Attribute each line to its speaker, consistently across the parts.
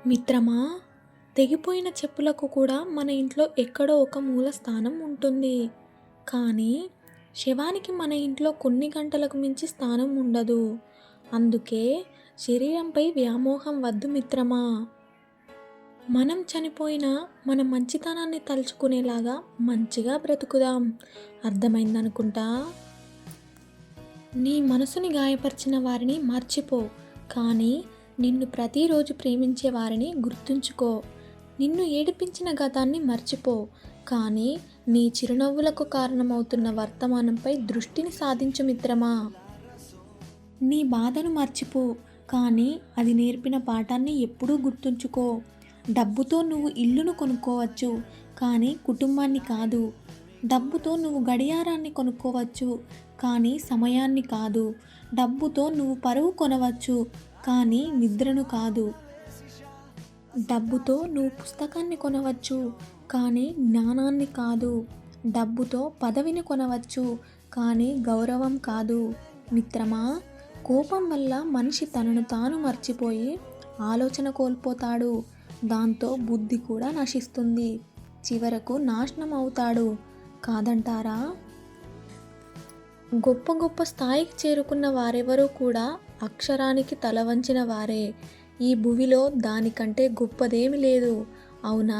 Speaker 1: మిత్రమా, తెగిపోయిన చెప్పులకు కూడా మన ఇంట్లో ఎక్కడో ఒక మూల స్థానం ఉంటుంది. కానీ శవానికి మన ఇంట్లో కొన్ని గంటలకు మించి స్థానం ఉండదు. అందుకే శరీరంపై వ్యామోహం వద్దు మిత్రమా. మనం చనిపోయినా మన మంచితనాన్ని తలుచుకునేలాగా మంచిగా బ్రతుకుదాం. అర్థమైందనుకుంటా. నీ మనసుని గాయపరిచిన వారిని మర్చిపో, కానీ నిన్ను ప్రతిరోజు ప్రేమించే వారిని గుర్తుంచుకో. నిన్ను ఏడిపించిన గతాన్ని మర్చిపో, కానీ నీ చిరునవ్వులకు కారణమవుతున్న వర్తమానంపై దృష్టిని సాధించు మిత్రమా. నీ బాధను మర్చిపో, కానీ అది నేర్పిన పాఠాన్ని ఎప్పుడూ గుర్తుంచుకో. డబ్బుతో నువ్వు ఇల్లును కొనుక్కోవచ్చు, కానీ కుటుంబాన్ని కాదు. డబ్బుతో నువ్వు గడియారాన్ని కొనుక్కోవచ్చు, కానీ సమయాన్ని కాదు. డబ్బుతో నువ్వు పరువు కొనవచ్చు, కానీ నిద్రను కాదు. డబ్బుతో నువ్వు పుస్తకాన్ని కొనవచ్చు, కానీ జ్ఞానాన్ని కాదు. డబ్బుతో పదవిని కొనవచ్చు, కానీ గౌరవం కాదు. మిత్రమా, కోపం వల్ల మనిషి తనను తాను మర్చిపోయి ఆలోచన కోల్పోతాడు. దాంతో బుద్ధి కూడా నశిస్తుంది, చివరకు నాశనం అవుతాడు. కాదంటారా? గొప్ప గొప్ప స్థాయికి చేరుకున్న వారెవరూ కూడా అక్షరానికి తల వంచిన వారే. ఈ భువిలో దానికంటే గొప్పదేమి లేదు. అవునా?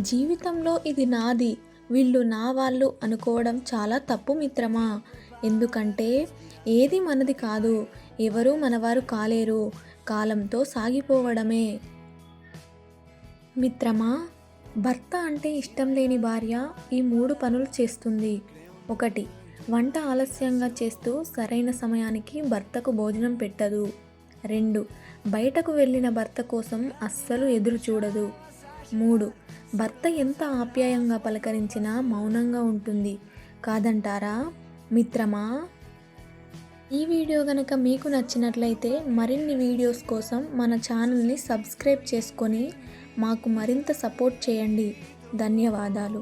Speaker 1: జీవితంలో ఇది నాది, వీళ్ళు నా వాళ్ళు అనుకోవడం చాలా తప్పు మిత్రమా. ఎందుకంటే ఏది మనది కాదు, ఎవరూ మనవారు కాలేరు. కాలంతో సాగిపోవడమే. మిత్రమా, భర్త అంటే ఇష్టం లేని భార్య ఈ 3 పనులు చేస్తుంది. 1. వంట ఆలస్యంగా చేస్తూ సరైన సమయానికి భర్తకు భోజనం పెట్టదు. 2. బయటకు వెళ్ళిన భర్త కోసం అస్సలు ఎదురు చూడదు. 3. భర్త ఎంత ఆప్యాయంగా పలకరించినా మౌనంగా ఉంటుంది. కాదంటారా మిత్రమా? ఈ వీడియో గనక మీకు నచ్చినట్లయితే మరిన్ని వీడియోస్ కోసం మన ఛానల్ని సబ్స్క్రైబ్ చేసుకొని మాకు మరింత సపోర్ట్ చేయండి. ధన్యవాదాలు.